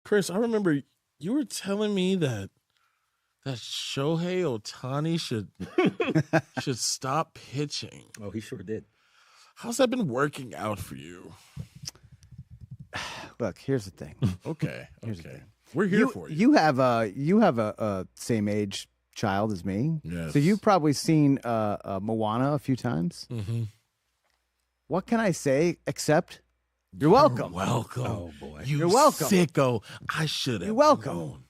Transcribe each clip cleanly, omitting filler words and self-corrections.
Chris, I remember you were telling me that Shohei Ohtani should stop pitching. Oh, he sure did. How's that been working out for you? Look, here's the thing. Okay. Here's the thing. We're here for you. You have a same age child as me. Yes. So you've probably seen Moana a few times. Mm-hmm. What can I say except you're welcome? You're welcome. Oh boy. You're welcome. Sicko. I should have. You're welcome. known.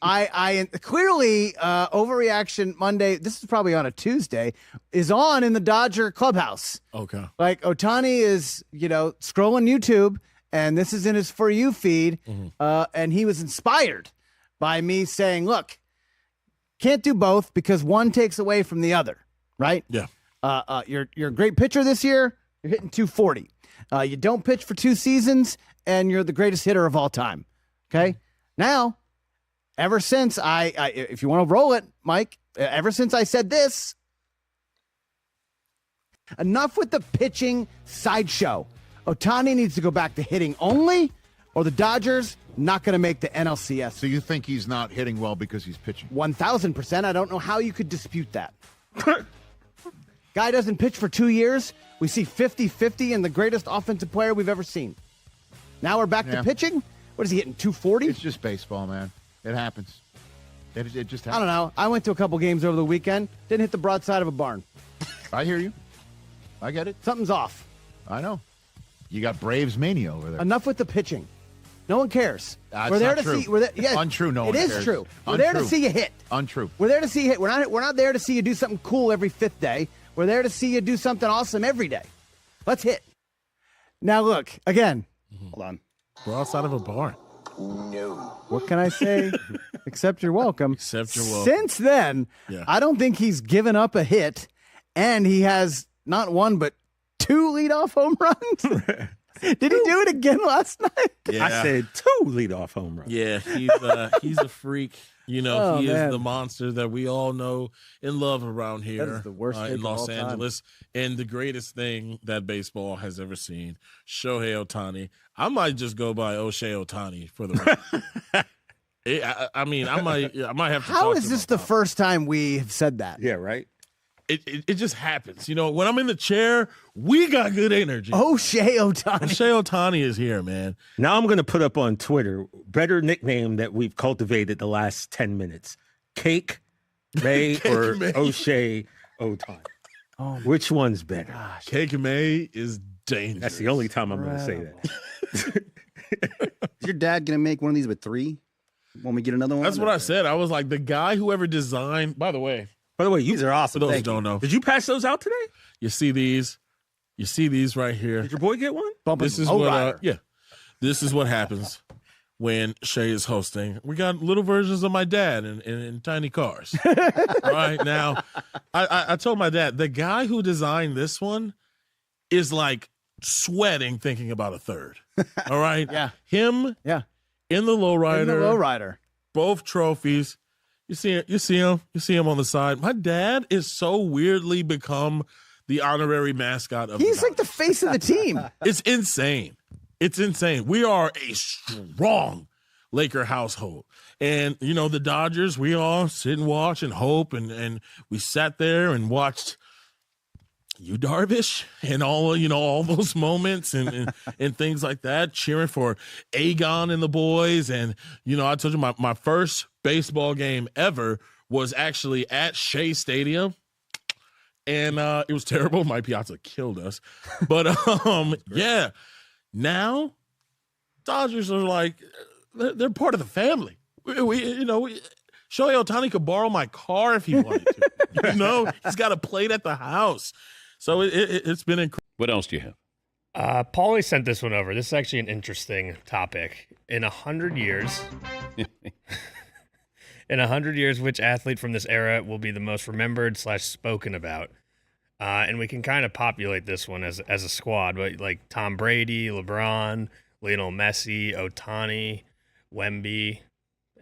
I clearly overreaction Monday. This is probably on a Tuesday. Is on in the Dodger clubhouse. Okay. Like Ohtani is, scrolling YouTube, and this is in his For You feed, and he was inspired by me saying, "Look, can't do both because one takes away from the other, right? Yeah. You're a great pitcher this year. You're hitting 240. You don't pitch for 2 seasons, and you're the greatest hitter of all time. Okay, now." Ever since if you want to roll it, Mike, ever since I said this, enough with the pitching sideshow. Ohtani needs to go back to hitting only, or the Dodgers not going to make the NLCS. So you think he's not hitting well because he's pitching? 1,000%. I don't know how you could dispute that. Guy doesn't pitch for 2 years. We see 50-50 and the greatest offensive player we've ever seen. Now we're back to pitching? What is he hitting, 240? It's just baseball, man. It happens. It just happens. I don't know. I went to a couple games over the weekend. Didn't hit the broadside of a barn. I hear you. I get it. Something's off. I know. You got Braves mania over there. Enough with the pitching. No one cares. That's we're there not to true. see. We're there, yes, Untrue. No one It is cares. true. We're there to Untrue. see you hit. Untrue. We're there to see you hit. We're not there to see you do something cool every 5th day. We're there to see you do something awesome every day. Let's hit. Now look again. Hold on. We're outside of a barn. No. What can I say? Except you're welcome. Except you're welcome. Since then, Yeah. I don't think he's given up a hit, and he has not 1 but 2 leadoff home runs. Did he do it again last night? Yeah. I said 2 leadoff home runs. Yeah, he's a freak. He man. is the monster that we all know and love around here. That is the worst take in of Los all time. Angeles. And the greatest thing that baseball has ever seen, Shohei Ohtani. I might just go by O'Shea Ohtani for the record. I might have to How talk is to this him the about first time we have said that? Yeah, right? it just happens. When I'm in the chair, we got good energy. O'Shea Ohtani. O'Shea Ohtani is here, man. Now I'm going to put up on Twitter, better nickname that we've cultivated the last 10 minutes. Cake May or May. O'Shea Ohtani. Oh, Which one's better? Cake May is dangerous. That's the only time I'm going to say that. Is your dad going to make one of these with 3 when we get another one? That's what I said. I was like, the guy who ever designed, by the way, These are awesome. for those who Thank you. don't know, Did you pass those out today? you see these right here. Did your boy get one? bumping This is Lowrider. what, this is what happens when Shay is hosting. We got little versions of my dad in tiny cars. All right, now, I told my dad, the guy who designed this one is like sweating thinking about a third. All right? Yeah. Him Yeah. in the lowrider. In the lowrider. Both trophies. You see him on the side. My dad is so weirdly become the honorary mascot of He's the like the face of the team. It's insane. It's insane. We are a strong Laker household. And, the Dodgers, we all sit and watch and hope. And we sat there and watched you, Darvish, and all those moments and things like that, cheering for Agon and the boys. And, I told you my first baseball game ever was actually at Shea Stadium. And it was terrible. My Piazza killed us. But, yeah. Now, Dodgers are like, they're part of the family. Shohei Ohtani could borrow my car if he wanted to. He's got a plate at the house. So it's been incredible. What else do you have? Paulie sent this one over. This is actually an interesting topic. In 100 years, which athlete from this era will be the most remembered / spoken about? And we can kind of populate this one as a squad, but like Tom Brady, LeBron, Lionel Messi, Ohtani, Wemby,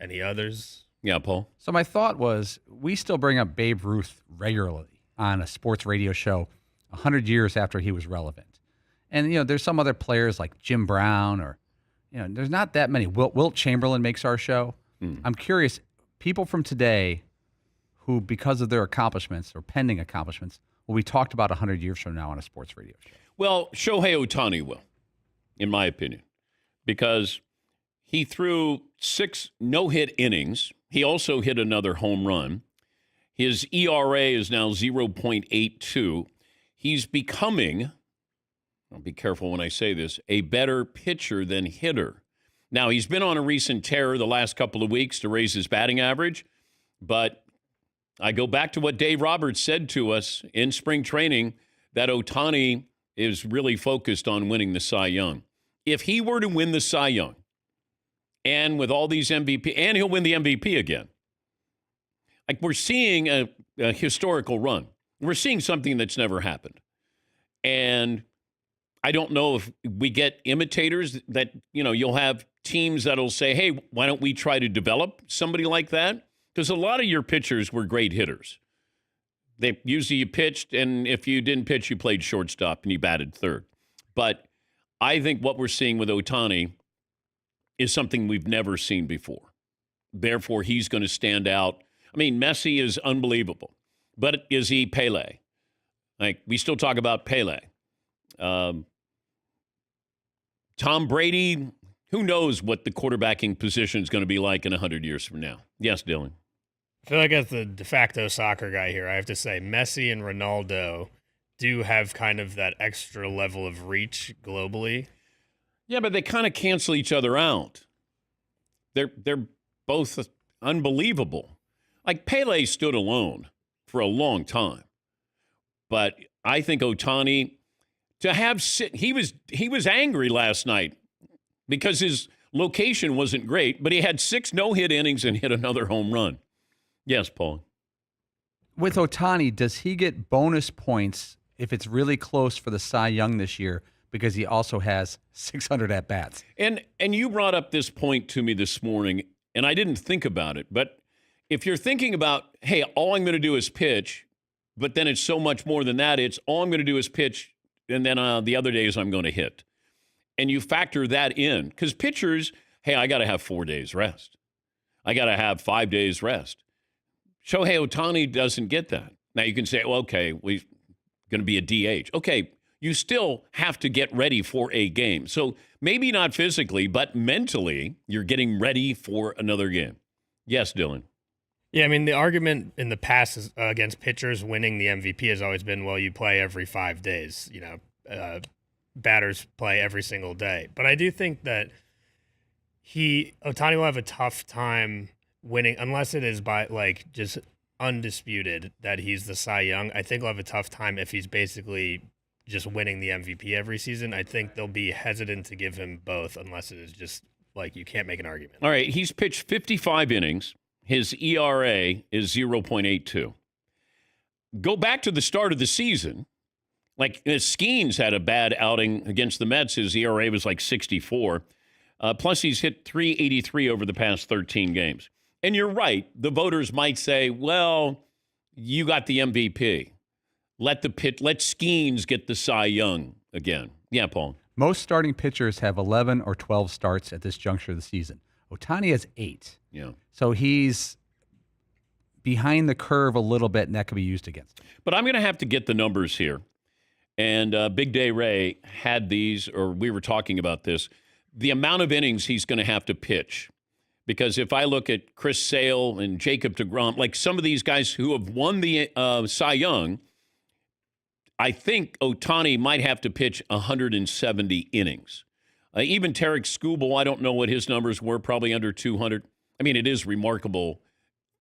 any others? Yeah, Paul. So my thought was, we still bring up Babe Ruth regularly on a sports radio show 100 years after he was relevant. And, there's some other players like Jim Brown or, there's not that many. Wilt Chamberlain makes our show. I'm curious, people from today who, because of their accomplishments or pending accomplishments, will be talked about 100 years from now on a sports radio show. Well, Shohei Ohtani will, in my opinion, because he threw 6 no-hit innings. He also hit another home run. His ERA is now 0.82. He's becoming, I'll be careful when I say this, a better pitcher than hitter. Now, he's been on a recent tear the last couple of weeks to raise his batting average, but I go back to what Dave Roberts said to us in spring training, that Ohtani is really focused on winning the Cy Young. If he were to win the Cy Young, and with all these MVP, and he'll win the MVP again, like we're seeing a historical run. We're seeing something that's never happened. And I don't know if we get imitators that, you'll have teams that'll say, hey, why don't we try to develop somebody like that? Because a lot of your pitchers were great hitters. They usually you pitched, and if you didn't pitch, you played shortstop and you batted third. But I think what we're seeing with Ohtani is something we've never seen before. Therefore, he's going to stand out. I mean, Messi is unbelievable, but is he Pele? Like, we still talk about Pele. Tom Brady, who knows what the quarterbacking position is going to be like in 100 years from now? Yes, Dylan. I feel like as the de facto soccer guy here, I have to say Messi and Ronaldo do have kind of that extra level of reach globally. Yeah, but they kind of cancel each other out. They're both unbelievable. Like, Pele stood alone for a long time. But I think Ohtani, he was angry last night because his location wasn't great, but he had 6 no-hit innings and hit another home run. Yes, Paul. With Ohtani, does he get bonus points if it's really close for the Cy Young this year because he also has 600 at-bats? And you brought up this point to me this morning, and I didn't think about it, but if you're thinking about, hey, all I'm going to do is pitch, but then it's so much more than that, it's all I'm going to do is pitch, and then the other days I'm going to hit. And you factor that in, because pitchers, hey, I got to have 4 days rest. I got to have 5 days rest. Shohei Ohtani doesn't get that. Now you can say, well, okay, we're going to be a DH. Okay, you still have to get ready for a game. So maybe not physically, but mentally, you're getting ready for another game. Yes, Dylan. Yeah, I mean, the argument in the past is, against pitchers winning the MVP has always been, well, you play every 5 days. Batters play every single day. But I do think that Ohtani will have a tough time winning, unless it is by, just undisputed that he's the Cy Young. I think he'll have a tough time if he's basically just winning the MVP every season. I think they'll be hesitant to give him both unless it is just, you can't make an argument. All right, he's pitched 55 innings. His ERA is 0.82. Go back to the start of the season. Skeens had a bad outing against the Mets. His ERA was 64. Plus, he's hit 383 over the past 13 games. And you're right. The voters might say, well, you got the MVP. Let Skeens get the Cy Young again. Yeah, Paul. Most starting pitchers have 11 or 12 starts at this juncture of the season. Ohtani has 8. Yeah. So he's behind the curve a little bit, and that could be used against him. But I'm going to have to get the numbers here. And Big Day Ray had these, or we were talking about this, the amount of innings he's going to have to pitch. Because if I look at Chris Sale and Jacob deGrom, some of these guys who have won the Cy Young, I think Ohtani might have to pitch 170 innings. Even Tarek Skubal, I don't know what his numbers were, probably under 200. I mean, it is remarkable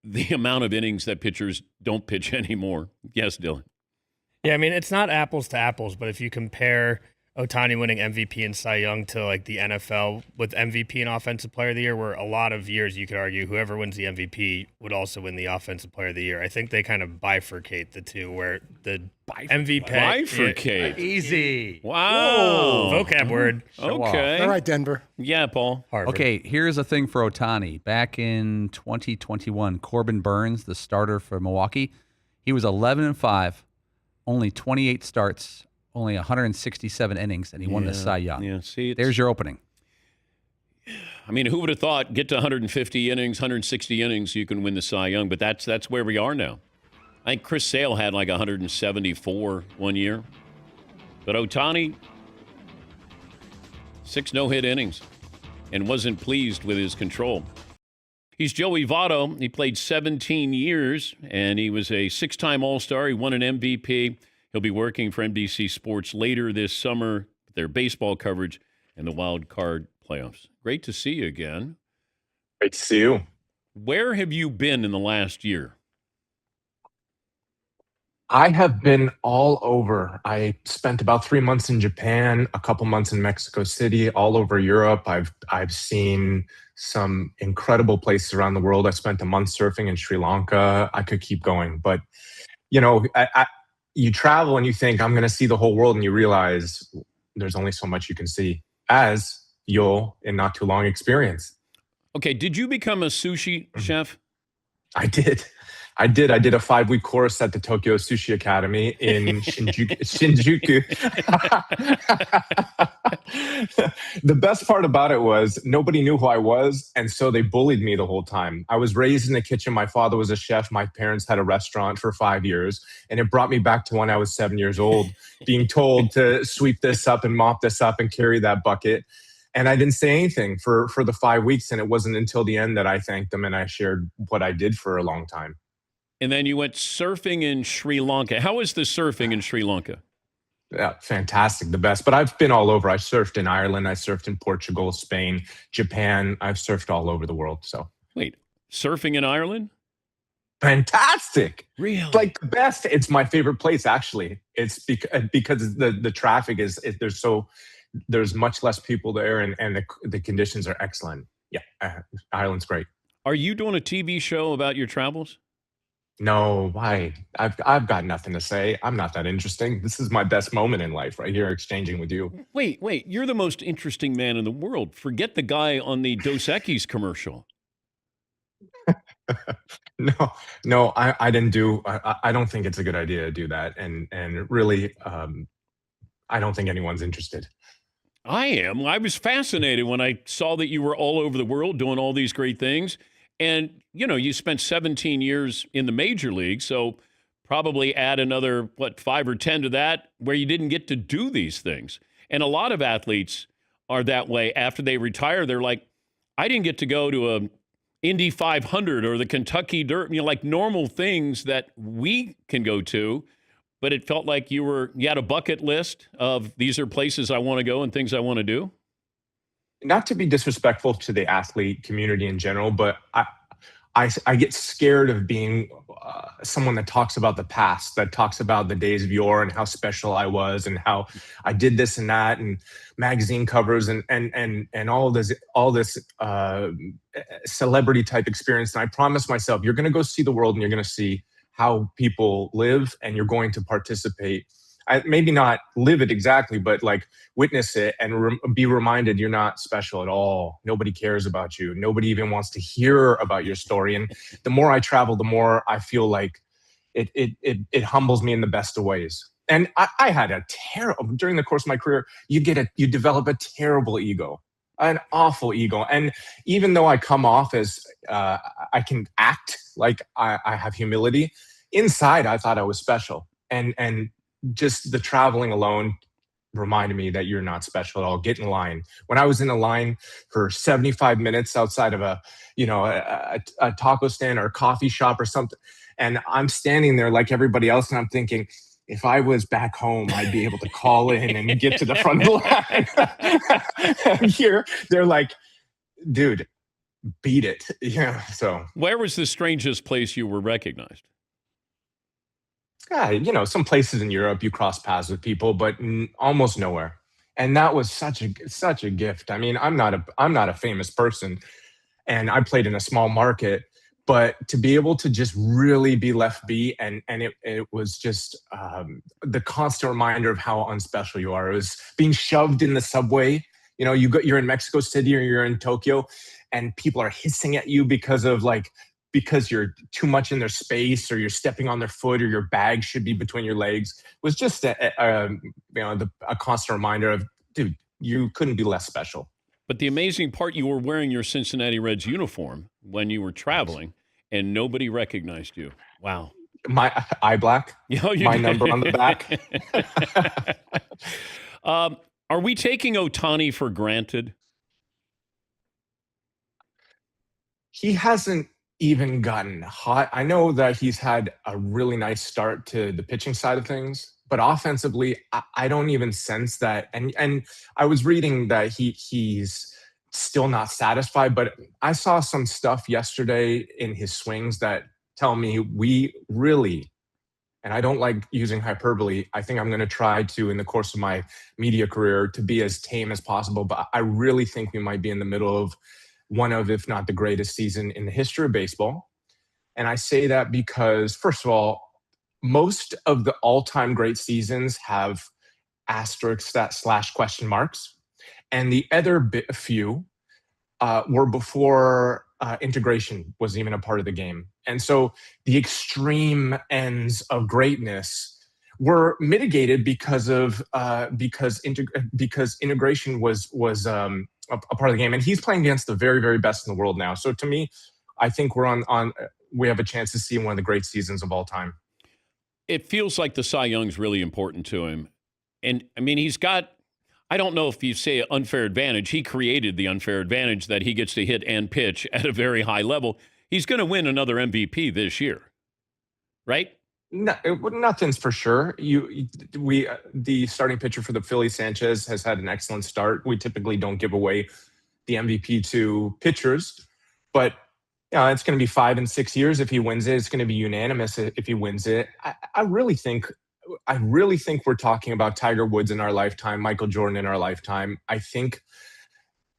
the amount of innings that pitchers don't pitch anymore. Yes, Dylan. Yeah, I mean, it's not apples to apples, but if you compare Ohtani winning MVP and Cy Young to the NFL with MVP and Offensive Player of the Year, where a lot of years you could argue whoever wins the MVP would also win the Offensive Player of the Year. I think they kind of bifurcate the two, where the MVP bifurcate. Easy. Wow. Whoa. Vocab word. Okay. All right, Denver. Yeah, Paul. Harvard. Okay, here's a thing for Ohtani. Back in 2021, Corbin Burns, the starter for Milwaukee, he was 11-5, only 28 starts, only 167 innings, and he won the Cy Young. Yeah, see, there's your opening. I mean, who would have thought get to 150 innings, 160 innings, you can win the Cy Young? But that's where we are now. I think Chris Sale had like 174 one year. But Ohtani, 6 no-hit innings and wasn't pleased with his control. He's Joey Votto. He played 17 years, and he was a 6-time All-Star. He won an MVP. He'll be working for NBC Sports later this summer with their baseball coverage and the wild card playoffs. Great to see you again. Great to see you. Where have you been in the last year? I have been all over. I spent about 3 months in Japan, a couple months in Mexico City, all over Europe. I've seen some incredible places around the world. I spent a month surfing in Sri Lanka. I could keep going, but you know, you travel and you think I'm going to see the whole world, and you realize there's only so much you can see, as you'll in not too long experience. Okay, did you become a sushi chef? I did. I did a 5-week course at the Tokyo Sushi Academy in Shinjuku. The best part about it was nobody knew who I was, and so they bullied me the whole time. I was raised in the kitchen. My father was a chef. My parents had a restaurant for 5 years, and it brought me back to when I was 7 years old, being told to sweep this up and mop this up and carry that bucket. And I didn't say anything for the 5 weeks, and it wasn't until the end that I thanked them and I shared what I did for a long time. And then you went surfing in Sri Lanka. How is the surfing in Sri Lanka? Yeah, fantastic, the best. But I've been all over. I surfed in Ireland. I surfed in Portugal, Spain, Japan. I've surfed all over the world. So wait, surfing in Ireland? Fantastic. Really? Like the best. It's my favorite place, actually. It's because the traffic is there's much less people there, and the conditions are excellent. Yeah, Ireland's great. Are you doing a TV show about your travels? No, why? I've got nothing to say. I'm not that interesting. This is my best moment in life, right here, exchanging with you. Wait. You're the most interesting man in the world. Forget the guy on the Dos Equis commercial. No, I didn't do. I don't think it's a good idea to do that, and really, I don't think anyone's interested. I am. I was fascinated when I saw that you were all over the world doing all these great things. And, you know, you spent 17 years in the major league, so probably add another, 5 or 10 to that where you didn't get to do these things. And a lot of athletes are that way. After they retire, they're like, I didn't get to go to a Indy 500 or the Kentucky Dirt, like normal things that we can go to. But it felt like you had a bucket list of these are places I want to go and things I want to do. Not to be disrespectful to the athlete community in general, but I get scared of being someone that talks about the past, that talks about the days of yore and how special I was and how I did this and that, and magazine covers and all this celebrity type experience. And I promised myself, you're going to go see the world and you're going to see how people live, and you're going to participate. Maybe not live it exactly, but like witness it and be reminded you're not special at all. Nobody cares about you. Nobody even wants to hear about your story. And the more I travel, the more I feel like it humbles me in the best of ways. And I had a terrible, during the course of my career, you develop a terrible ego, an awful ego. And even though I come off as I can act like I have humility, inside I thought I was special. And just the traveling alone reminded me that you're not special at all. Get in line. When I was in a line for 75 minutes outside of a taco stand or a coffee shop or something, and I'm standing there like everybody else, and I'm thinking, if I was back home, I'd be able to call in and get to the front of the line. And here, they're like, dude, beat it. Yeah. So where was the strangest place you were recognized? Yeah, some places in Europe you cross paths with people, but almost nowhere. And that was such a gift. I mean, I'm not a famous person, and I played in a small market, but to be able to just really be left be, and it was just the constant reminder of how unspecial you are. It was being shoved in the subway. You're in Mexico City or you're in Tokyo, and people are hissing at you because you're too much in their space, or you're stepping on their foot, or your bag should be between your legs. It was just a constant reminder of, dude, you couldn't be less special. But the amazing part, you were wearing your Cincinnati Reds uniform when you were traveling, and nobody recognized you. Wow. My eye black. My did. number on the back. Are we taking Ohtani for granted? He hasn't even gotten hot. I know that he's had a really nice start to the pitching side of things, but offensively, I don't even sense that. And I was reading that he's still not satisfied, but I saw some stuff yesterday in his swings that tell me we really, and I don't like using hyperbole, I think I'm going to try to, in the course of my media career, to be as tame as possible, but I really think we might be in the middle of one of, if not the greatest season in the history of baseball. And I say that because, first of all, most of the all-time great seasons have asterisks / question marks. And the other few were before integration was even a part of the game. And so the extreme ends of greatness were mitigated because integration was a part of the game. And he's playing against the very, very best in the world now. So to me, I think we have a chance to see one of the great seasons of all time. It feels like the Cy Young's really important to him. And I mean, he's got, I don't know if you say unfair advantage. He created the unfair advantage that he gets to hit and pitch at a very high level. He's going to win another MVP this year, right? No, nothing's for sure. The starting pitcher for the Phillies, Sanchez, has had an excellent start. We typically don't give away the MVP to pitchers, but it's going to be 5 and 6 years if he wins it. It's going to be unanimous if he wins it. I really think we're talking about Tiger Woods in our lifetime, Michael Jordan in our lifetime. I think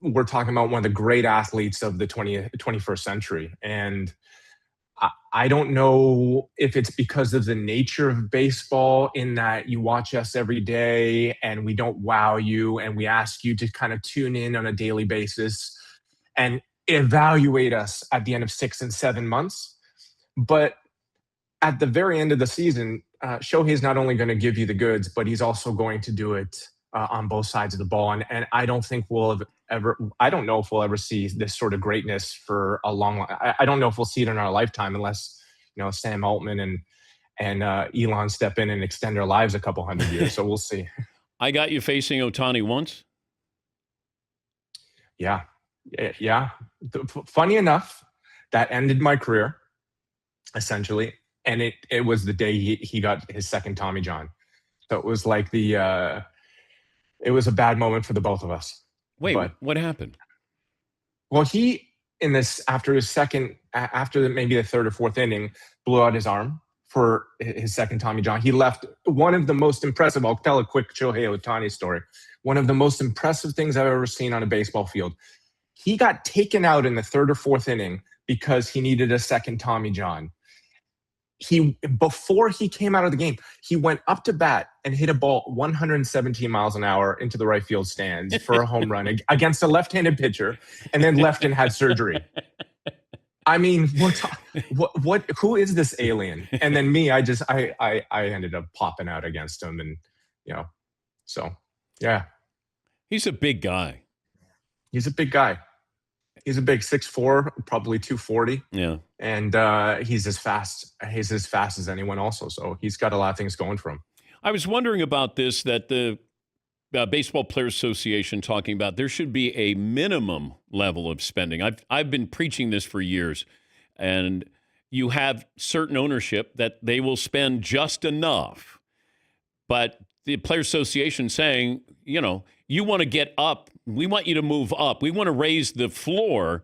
we're talking about one of the great athletes of the 21st century. And I don't know if it's because of the nature of baseball, in that you watch us every day and we don't wow you, and we ask you to kind of tune in on a daily basis and evaluate us at the end of 6 and 7 months. But at the very end of the season, Shohei's not only going to give you the goods, but he's also going to do it on both sides of the ball. And I don't think I don't know if we'll ever see this sort of greatness for a long. I don't know if we'll see it in our lifetime, unless Sam Altman and Elon step in and extend their lives a couple hundred years. So we'll see. I got you facing Ohtani once. Yeah. Funny enough, that ended my career, essentially, and it was the day he got his second Tommy John. So it was like it was a bad moment for the both of us. Wait, what happened? Well, after maybe the third or fourth inning, blew out his arm for his second Tommy John. He left one of the most impressive. I'll tell a quick Shohei Ohtani story. One of the most impressive things I've ever seen on a baseball field. He got taken out in the third or fourth inning because he needed a second Tommy John. Before he came out of the game, he went up to bat and hit a ball 117 miles an hour into the right field stands for a home run against a left-handed pitcher, and then left and had surgery. I mean, who is this alien? And then me, I ended up popping out against him, and so yeah. He's a big guy. He's a big guy. He's a big 6'4", probably 240. Yeah. And he's as fast as anyone also. So he's got a lot of things going for him. I was wondering about this, that the Baseball Players Association talking about there should be a minimum level of spending. I've been preaching this for years, and you have certain ownership that they will spend just enough. But the Players Association saying, you want to get up. We want you to move up. We want to raise the floor.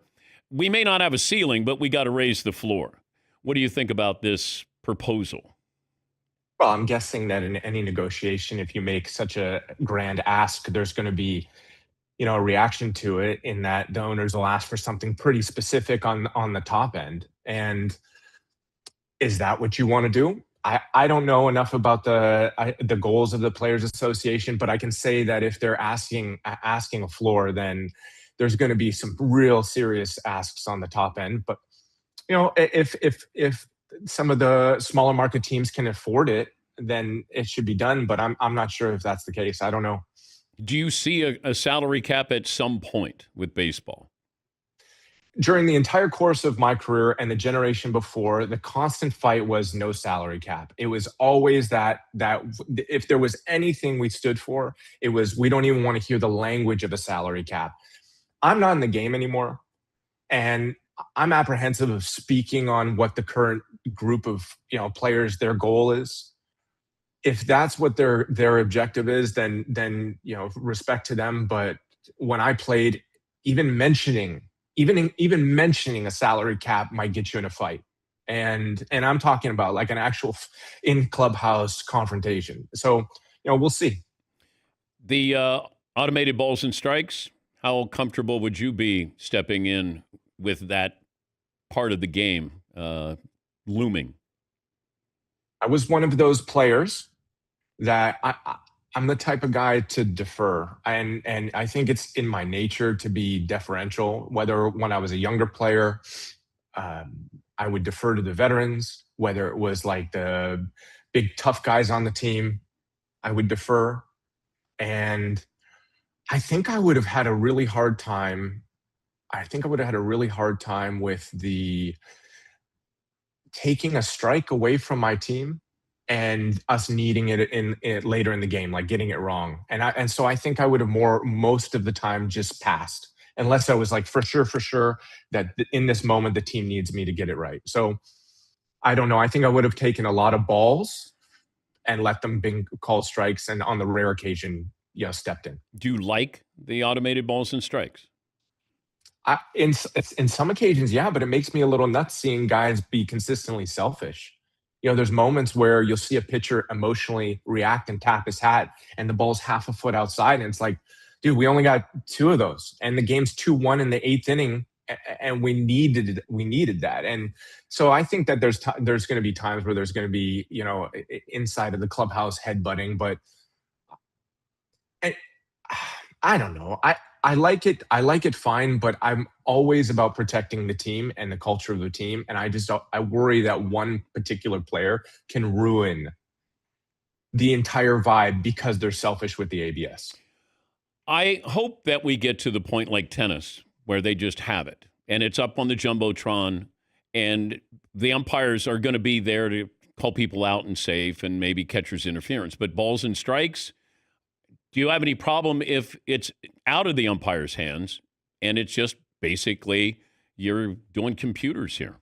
We may not have a ceiling, but we got to raise the floor. What do you think about this proposal? Well, I'm guessing that in any negotiation, if you make such a grand ask, there's going to be, a reaction to it, in that the owners will ask for something pretty specific on the top end. And is that what you want to do? I don't know enough about the goals of the Players Association, but I can say that if they're asking a floor, then there's going to be some real serious asks on the top end. But if some of the smaller market teams can afford it, then it should be done. But I'm not sure if that's the case. I don't know. Do you see a salary cap at some point with baseball? During the entire course of my career and the generation before, the constant fight was no salary cap. It was always that if there was anything we stood for, it was we don't even want to hear the language of a salary cap. I'm not in the game anymore, and I'm apprehensive of speaking on what the current group of players, their goal is. If that's what their objective is, then respect to them. But when I played, even mentioning a salary cap might get you in a fight, and I'm talking about like an actual in clubhouse confrontation. So we'll see. The automated balls and strikes. How comfortable would you be stepping in with that part of the game looming? I was one of those players that I'm the type of guy to defer. And I think it's in my nature to be deferential, whether when I was a younger player, I would defer to the veterans, whether it was like the big tough guys on the team, I would defer. And I think I would have had a really hard time. With the taking a strike away from my team and us needing it in later in the game, like getting it wrong. And so I think I would have most of the time just passed, unless I was like for sure that in this moment the team needs me to get it right. So I don't know. I think I would have taken a lot of balls and let them call strikes, and on the rare occasion, stepped in. Do you like the automated balls and strikes? In some occasions, yeah, but it makes me a little nuts seeing guys be consistently selfish. There's moments where you'll see a pitcher emotionally react and tap his hat, and the ball's half a foot outside, and it's like, dude, we only got 2 of those, and the game's 2-1 in the 8th inning, and we needed that. And so I think that there's going to be times where there's going to be inside of the clubhouse headbutting, but I don't know. I like it fine, but I'm always about protecting the team and the culture of the team. And I worry that one particular player can ruin the entire vibe because they're selfish with the ABS. I hope that we get to the point like tennis where they just have it and it's up on the Jumbotron and the umpires are going to be there to call people out and safe and maybe catcher's interference. But balls and strikes, do you have any problem if it's out of the umpire's hands and it's just basically you're doing computers here?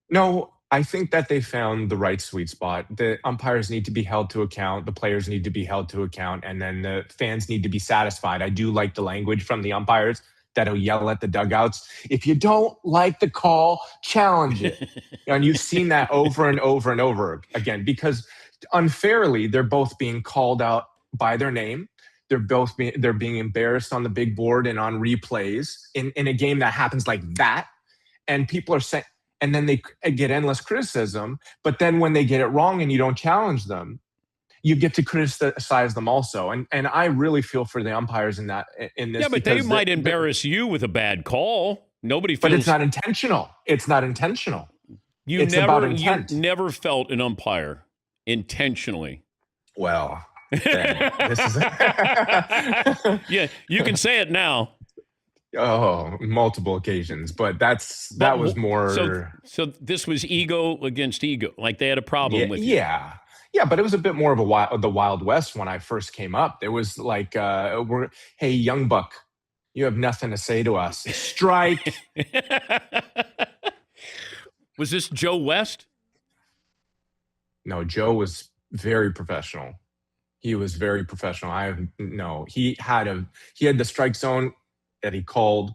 No, I think that they found the right sweet spot. The umpires need to be held to account. The players need to be held to account. And then the fans need to be satisfied. I do like the language from the umpires that'll yell at the dugouts. If you don't like the call, challenge it. And you've seen that over and over and over again, because unfairly, they're both being called out by their name. They're being embarrassed on the big board and on replays in a game that happens like that. And people are saying, and then they get endless criticism. But then when they get it wrong and you don't challenge them, you get to criticize them also. And I really feel for the umpires in this. Yeah, but they might embarrass you with a bad call. Nobody feels. But it's not intentional. It's not intentional. You never felt an umpire intentionally. Well, this is yeah, you can say it now. Oh, multiple occasions, but that was more. So this was ego against ego. Like they had a problem with you. Yeah, but it was a bit more of the Wild West when I first came up. There was like, hey, young buck, you have nothing to say to us. Strike. Was this Joe West? No, Joe was very professional. He was very professional. He had the strike zone that he called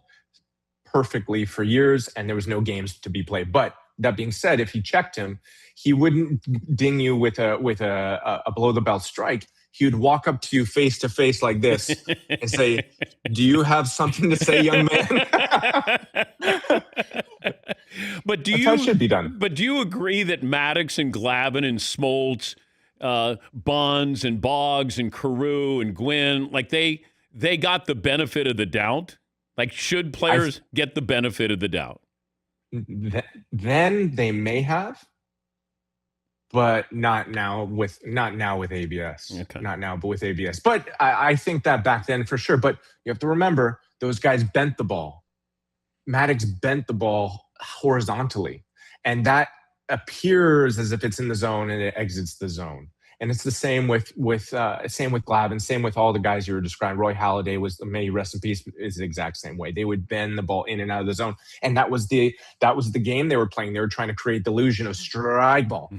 perfectly for years, and there was no games to be played. But that being said, if you checked him, he wouldn't ding you with a below the belt strike. He would walk up to you face to face like this and say, "Do you have something to say, young man?" But That's how it should be done. But do you agree that Maddox and Glavine and Smoltz, Bonds and Boggs and Carew and Gwynn, like they got the benefit of the doubt? Like, should players get the benefit of the doubt? Then they may have, but not now with ABS. Okay. Not now, but with ABS. But I think that back then for sure. But you have to remember, those guys bent the ball. Maddox bent the ball horizontally, and that appears as if it's in the zone and it exits the zone. And it's the same with Glavine, same with all the guys you were describing. Roy Halladay may he rest in peace, is the exact same way. They would bend the ball in and out of the zone, and that was the game they were playing. They were trying to create the illusion of strike ball.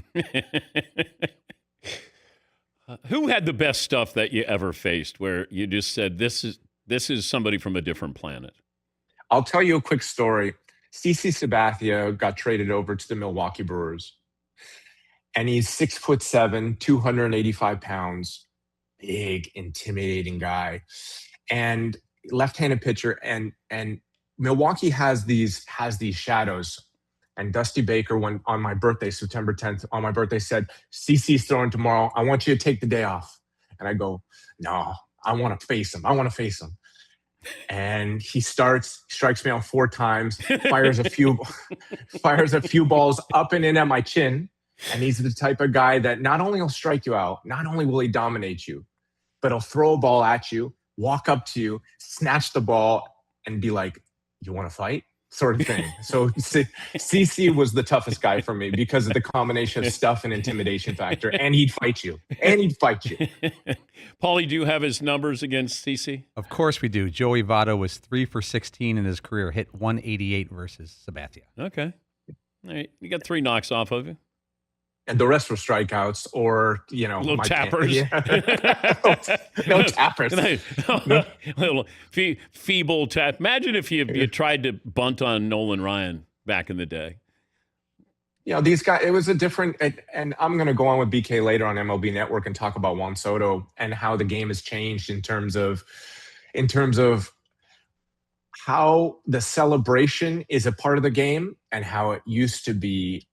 Who had the best stuff that you ever faced, where you just said, "This is somebody from a different planet"? I'll tell you a quick story. CC Sabathia got traded over to the Milwaukee Brewers. And he's 6'7", 285 pounds, big, intimidating guy, and left-handed pitcher. And Milwaukee has these shadows. And Dusty Baker, when on my birthday, September 10th, on my birthday, said, "CC's throwing tomorrow. I want you to take the day off." And I go, "No, I want to face him. And he strikes me out 4 times, fires a few balls up and in at my chin. And he's the type of guy that not only will strike you out, not only will he dominate you, but he'll throw a ball at you, walk up to you, snatch the ball, and be like, 'You want to fight?' Sort of thing." So CC was the toughest guy for me because of the combination of stuff and intimidation factor. And he'd fight you. Paulie, do you have his numbers against CC? Of course we do. Joey Votto was 3 for 16 in his career, hit 188 versus Sabathia. Okay. All right. You got 3 knocks off of you. And the rest were strikeouts or, little tappers. No tappers. Little feeble tap. Imagine if you tried to bunt on Nolan Ryan back in the day. These guys, it was a different, and I'm going to go on with BK later on MLB Network and talk about Juan Soto and how the game has changed in terms of how the celebration is a part of the game and how it used to be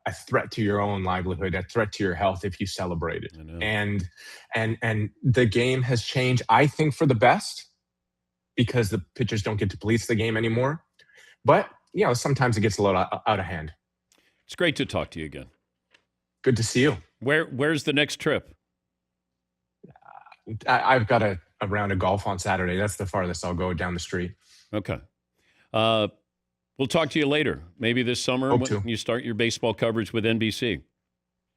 a threat to your own livelihood, a threat to your health if you celebrated. And the game has changed, I think, for the best, because the pitchers don't get to police the game anymore. But, sometimes it gets a little out of hand. It's great to talk to you again. Good to see you. Where's the next trip? I've got a round of golf on Saturday. That's the farthest I'll go down the street. Okay. We'll talk to you later, maybe this summer when you start your baseball coverage with NBC.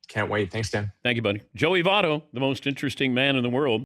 Can't wait. Thanks, Dan. Thank you, buddy. Joey Votto, the most interesting man in the world.